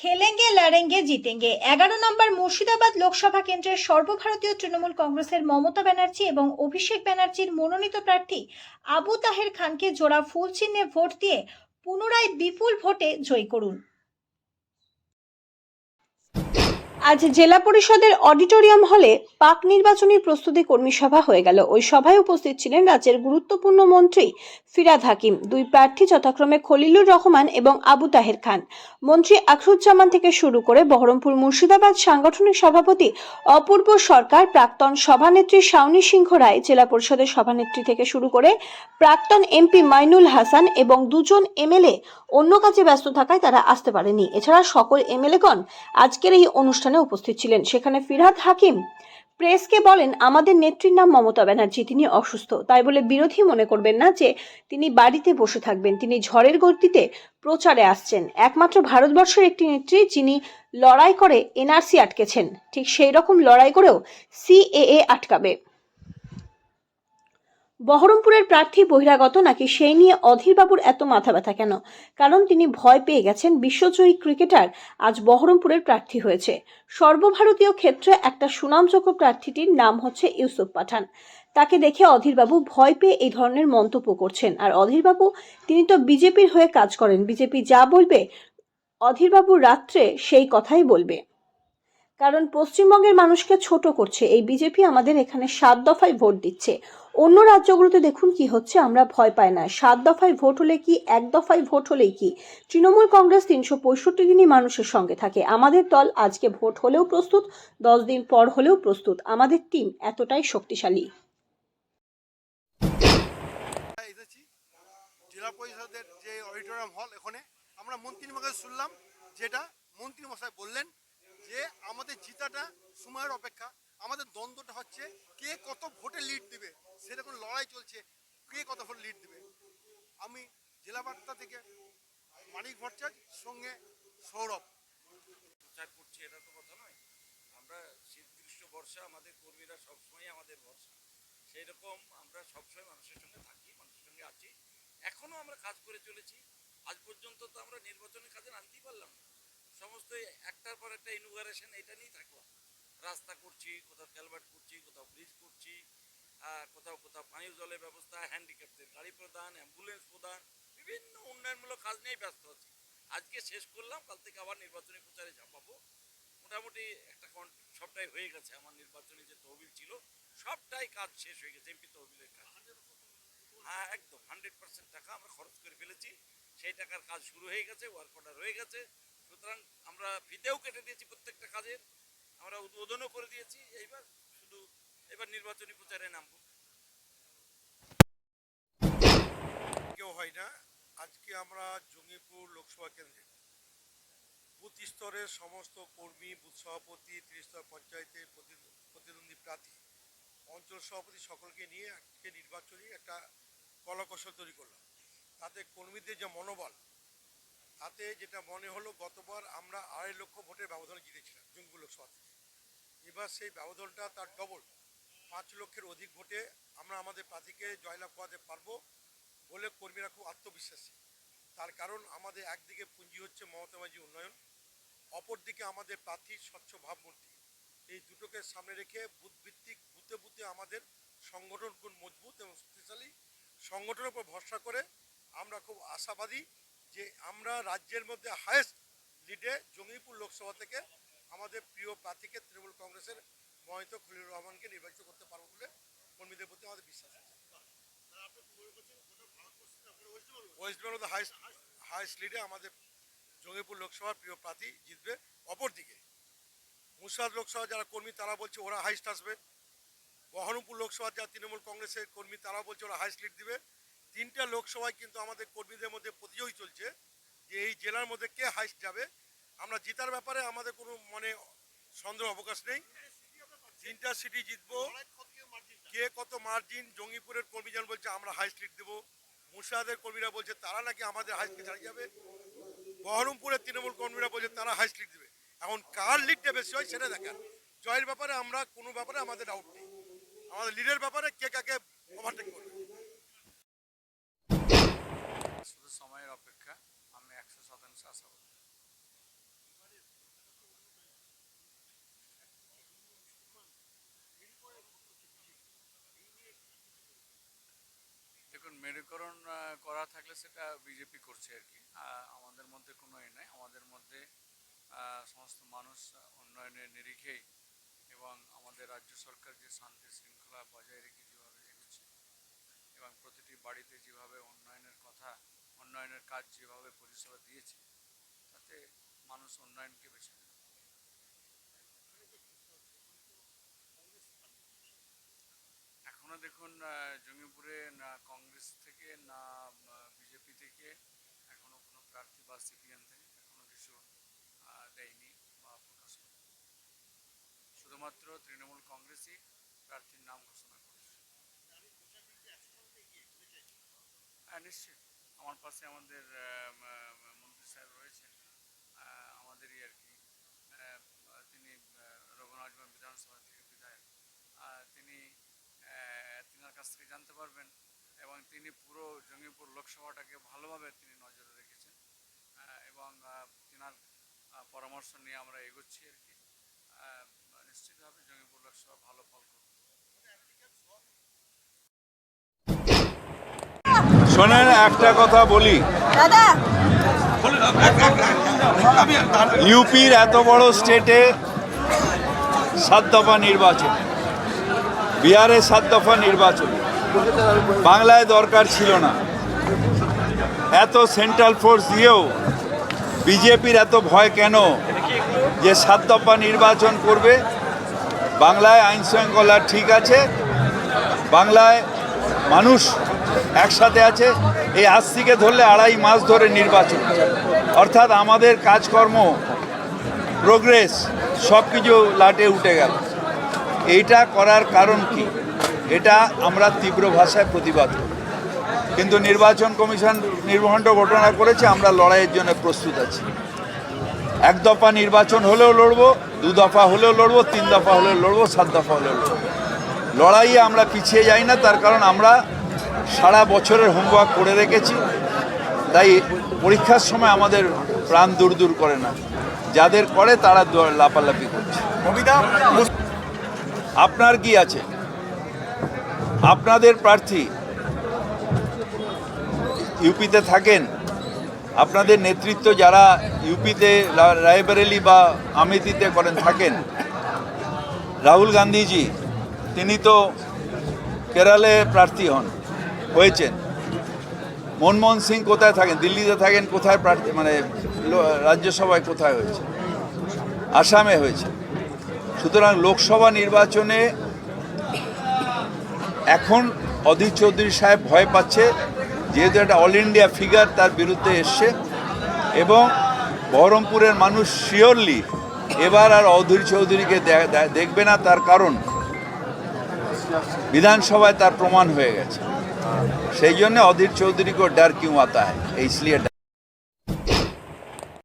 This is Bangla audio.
খেলেঙ্গে লড়েঙ্গে জিতেঙ্গে। 11 নম্বর মুর্শিদাবাদ লোকসভা কেন্দ্রের সর্বভারতীয় তৃণমূল কংগ্রেসের মমতা ব্যানার্জি এবং অভিষেক ব্যানার্জির মনোনীত প্রার্থী আবু তাহের খানকে জোড়া ফুল চিহ্নে ভোট দিয়ে পুনরায় বিপুল ভোটে জয়ী করুন। আজ জেলা পরিষদের অডিটোরিয়াম হলে পাক নির্বাচনী প্রস্তুতি কর্মী সভা হয়ে গেল। ওই সভায় উপস্থিত ছিলেন রাজ্যের গুরুত্বপূর্ণ মন্ত্রী ফিরহাদ হাকিম, দুই প্রার্থী যথাক্রমে খলিলুর রহমান এবং আবু তাহের খান, মন্ত্রী আখরুজ্জামান থেকে শুরু করে বহরমপুর মুর্শিদাবাদ সাংগঠনিক সভাপতি অপূর্ব সরকার, প্রাক্তন সভানেত্রী শাওনী সিংহ রায়, জেলা পরিষদের সভানেত্রী থেকে শুরু করে প্রাক্তন এমপি মাইনুল হাসান এবং দুজন এমএলএ অন্য কাজে ব্যস্ত থাকায় তারা আসতে পারেনি। এছাড়া সকল এমএলএগণ আজকের এই অনুষ্ঠানে উপস্থিত ছিলেন। সেখানে ফিরহাদ হাকিম প্রেসকে বলেন, আমাদের নেত্রীর নাম মমতা ব্যানার্জি, তিনি অসুস্থ, তাই বলে বিরোধী মনে করবেন না যে তিনি বাড়িতে বসে থাকবেন। তিনি ঝড়ের গতিতে প্রচারে আসছেন। একমাত্র ভারতবর্ষের একটি নেত্রী যিনি লড়াই করে এনআরসি আটকেছেন, ঠিক সেই রকম লড়াই করেও সিএএ আটকাবে। বহরমপুরের প্রার্থী বহিরাগত নাকি সেই নিয়ে অধীরবাবুর এত মাথা ব্যথা কেন? কারণ তিনি ভয় পেয়ে গেছেন। বিশ্বজয়ী ক্রিকেটার আজ বহরমপুরের প্রার্থী হয়েছে। সর্বভারতীয় ক্ষেত্রে একটা সুনামযোগ্য প্রার্থীটির নাম হচ্ছে ইউসুফ পাঠান। তাকে দেখে অধীরবাবু ভয় পেয়ে এই ধরনের মন্তব্য করছেন। আর অধীরবাবু তিনি তো বিজেপির হয়ে কাজ করেন। বিজেপি যা বলবে অধীরবাবু রাত্রে সেই কথাই বলবে। কারণ পশ্চিমবঙ্গের মানুষকে ছোট করছে এই বিজেপি। আমাদের এখানে 7 দফায় ভোট দিচ্ছে। অন্য রাজ্যগুলোতে দেখুন কি হচ্ছে, আমরা ভয় পাই না। 7 দফায় ভোট হলে কি, 1 দফায় ভোট হলেই কি। তৃণমূল কংগ্রেস 365 দিনই মানুষের সঙ্গে থাকে। আমাদের দল আজকে ভোট হলেও প্রস্তুত, 10 দিন পর হলেও প্রস্তুত। আমাদের টিম এতটাই শক্তিশালী। জেলা পরিষদের যে অডিটোরিয়াম হল, এখানে আমরা মন্ত্রী মশাই শুনলাম, যেটা মন্ত্রী মশাই বললেন যে আমাদের জিতাটা সময়ের অপেক্ষা। আমাদের দ্বন্দ্বটা হচ্ছে কে কত ভোটে লিড দিবে, সেরকম লড়াই চলছে, কে কত ভোট লিড দিবে। আমি জেলা বার্তা থেকে মানিক ভট্টাচার্য, সঙ্গে সৌরভ। প্রচার করছি এটা তো কথা নয়। আমরা শীত গ্রীষ্ম বর্ষা আমাদের কর্মীরা সবসময় আমাদের ভরসা। সেই রকম আমরা সবসময় মানুষের সঙ্গে থাকি, মানুষের সঙ্গে আছি, এখনো আমরা কাজ করে চলেছি। আজ পর্যন্ত তো আমরা নির্বাচনের কাজে আনতেই পারলাম না। সমস্ত একটার পর একটা ইনোগ্রেশন এটা নিয়েই থাকলাম। রাস্তা করছি, কোথাও ক্যালভার্ট করছি, কোথাও ব্রিজ করছি, কোথাও কোথাও পানীয় জলের ব্যবস্থা, হ্যান্ডিক্যাপদের গাড়ি প্রদান, অ্যাম্বুলেন্স প্রদান, বিভিন্ন উন্নয়নমূলক কাজ নিয়েই ব্যস্ত আছি। আজকে শেষ করলাম, কাল থেকে আবার নির্বাচনী প্রচারে ঝাঁপাবো। মোটামুটি একটা সবটাই হয়ে গেছে। আমার নির্বাচনী যে তহবিল ছিল সবটাই কাজ শেষ হয়ে গেছে। এমপি তহবিলের কাজ, হ্যাঁ একদম 100% টাকা আমরা খরচ করে ফেলেছি। সেই টাকার কাজ শুরু হয়ে গেছে, ওয়ার্ক অর্ডার হয়ে গেছে। সুতরাং আমরা ফিতেও কেটে দিয়েছি প্রত্যেকটা কাজের, আমরা উদ্বোধনও করে দিয়েছি। এবার নির্বাচনী প্রচারে নামবো। কেউ হয় না। আজকে আমরা জঙ্গিপুর লোকসভা কেন্দ্রে বুথ স্তরের সমস্ত কর্মী, বুথ সভাপতি, 30 স্তর পঞ্চায়েতের প্রতিদ্বন্দ্বী প্রার্থী, অঞ্চল সভাপতি সকলকে নিয়ে আজকে নির্বাচনী একটা কলাকৌশল তৈরি করলাম। তাতে কর্মীদের যে মনোবল, তাতে যেটা মনে হলো, গতবার আমরা 2.5 লক্ষ ভোটের ব্যবধানে জিতেছিলাম জঙ্গিপুর লোকসভা থেকে। এবার সেই ব্যবধানটা তার ডবল, 5 লক্ষের অধিক ভোটে আমরা আমাদের প্রার্থীকে জয়লাভ করাতে পারবো বলে কর্মীরা খুব আত্মবিশ্বাসী। তার কারণ আমাদের একদিকে পুঁজি হচ্ছে মমতা ব্যানার্জি উন্নয়ন, অপরদিকে আমাদের প্রার্থীর স্বচ্ছ ভাবমূর্তি। এই দুটোকে সামনে রেখে বুথ ভিত্তিক, বুথে বুথে আমাদের সংগঠন খুব মজবুত এবং শক্তিশালী। সংগঠনের উপর ভরসা করে আমরা খুব আশাবাদী যে আমরা রাজ্যের মধ্যে হায়েস্ট লিডে জঙ্গিপুর লোকসভা থেকে আমাদের প্রিয় প্রার্থীকে, তৃণমূল কংগ্রেসের মনোনীত খলিলুর রহমানকে নির্বাচিত করতে পারবো বলে কর্মীদের প্রতি আমাদের বিশ্বাস আছে। ওয়েস্ট বেঙ্গল হাইস্ট লিডে আমাদের জঙ্গিপুর লোকসভার প্রিয় প্রার্থী জিতবে। অপরদিকে মুর্শিদাবাদ লোকসভা যারা কর্মী তারা বলছে ওরা হাইস্ট আসবে। বহরমপুর লোকসভার যারা তৃণমূল কংগ্রেসের কর্মী তারা বলছে ওরা হাইস্ট লিড দিবে। 3টা লোকসভায় কিন্তু আমাদের কর্মীদের মধ্যে প্রতিযোগী চলছে যে এই জেলার মধ্যে কে হাইস্ট যাবে। আমরা জেতার ব্যাপারে আমাদের কোনো মনে সন্দেহ অবকাশ নেই। 3টা সিটি জিতবো। কে কত মার্জিন, জঙ্গিপুরের কর্মীজন বলছে আমরা হাইস্ট লিড দেবো, মুর্শিদাবাদের কর্মীরা বলছে তারা নাকি আমাদের হাইস্টকে ছাড়িয়ে যাবে, বহরমপুরের তৃণমূল কর্মীরা বলছে তারা হাইস্ট লিড দেবে। এখন কার লিডটা বেশি হয় সেটা দেখার। জয়ের ব্যাপারে আমরা কোনো ব্যাপারে আমাদের ডাউট নেই। আমাদের লিডের ব্যাপারে কে কাকে ওভারটেক করবে শুধু সময়ের অপেক্ষা। আমি 100% আশাবাদী। মেরুকরণ করা থাকলে সেটা বিজেপি করছে আর কি। আমাদের মধ্যে কোনো নাই, আমাদের মধ্যে সমস্ত মানুষ উন্নয়নের নিরিখেই এবং আমাদের রাজ্য সরকার যে শান্তি শৃঙ্খলা বজায় রেখে যেভাবে এগোচ্ছে এবং প্রতিটি বাড়িতে যেভাবে উন্নয়নের কথা, উন্নয়নের কাজ যেভাবে পরিষেবা দিয়েছে, তাতে মানুষ উন্নয়নকে বেছে নেবে। এখনো দেখুন জঙ্গিপুরে না কংগ্রেস থেকে না বিজেপি থেকে এখনো কোনো প্রার্থী বা সিপিএম থেকে এখনো কিছু দেয়নি বা প্রকাশ করেনি। শুধুমাত্র তৃণমূল কংগ্রেসই প্রার্থীর নাম ঘোষণা করেছে। হ্যাঁ, নিশ্চয়ই। আমার পাশে আমাদের মন্ত্রী সাহেব রয়েছেন, আমাদেরই আর কি। তিনি রঘুনাথগঞ্জ বিধানসভা থেকে বিধায়ক। তিনি তিনার কাছ থেকে জানতে পারবেন এবং তিনি পুরো জঙ্গিপুর লোকসভাটাকে ভালোভাবে তিনি নজরে রেখেছেন এবং তিনার পরামর্শ নিয়ে আমরা এগোচ্ছি আর কি। নিশ্চিতভাবে জঙ্গিপুর লোকসভা ভালো ফল করবে। শোনেন, একটা কথা বলি, ইউপির এত বড় স্টেটে 7 দফা নির্বাচন, বিহারে 7 দফা নির্বাচন, বাংলায় দরকার ছিল না। এত সেন্ট্রাল ফোর্স দিয়েও বিজেপির এত ভয় কেন যে 7 দফা নির্বাচন করবে? বাংলায় আইন শৃঙ্খলা ঠিক আছে, বাংলায় মানুষ একসাথে আছে। এই আজ থেকে ধরলে 2.5 মাস ধরে নির্বাচন, অর্থাৎ আমাদের কাজকর্ম, প্রোগ্রেস সব কিছু লাটে উঠে গেল। এইটা করার কারণ কি? এটা আমরা তীব্র ভাষায় প্রতিবাদ করি, কিন্তু নির্বাচন কমিশন নির্ভণ্ড ঘটনা করেছে। আমরা লড়াইয়ের জন্য প্রস্তুত আছি। 1 দফা নির্বাচন হলেও লড়বো, 2 দফা হলেও লড়বো, 3 দফা হলেও লড়বো, 7 দফা হলেও লড়বো। লড়াইয়ে আমরা পিছিয়ে যাই না, তার কারণ আমরা সারা বছরের হোমওয়ার্ক করে রেখেছি। তাই পরীক্ষার সময় আমাদের প্রাণ দূর দূর করে না, যাদের করে তারা লাপালাপি করছে। আপনার কি আছে? আপনাদের প্রার্থী ইউপিতে থাকেন, আপনাদের নেতৃত্ব যারা ইউপিতে রায়বেরেলি বা আমেথিতে করেন থাকেন, রাহুল গান্ধীজি তিনি তো কেরালে প্রার্থী হয়েছেন। মনমোহন সিং কোথায় থাকেন? দিল্লিতে থাকেন। কোথায় প্রার্থী, মানে রাজ্যসভায় কোথায় হয়েছে? আসামে হয়েছে। সুতরাং লোকসভা নির্বাচনে এখন অধীর চৌধুরী সাহেব ভয় পাচ্ছে, যেহেতু একটা অল ইন্ডিয়া ফিগার তার বিরুদ্ধে এসছে এবং বহরমপুরের মানুষ শিওরলি এবার আর অধীর চৌধুরীকে দেখবে না। তার কারণ বিধানসভায় তার প্রমাণ হয়ে গেছে। সেই জন্য অধীর চৌধুরী को डर क्यों आता है, इसलिए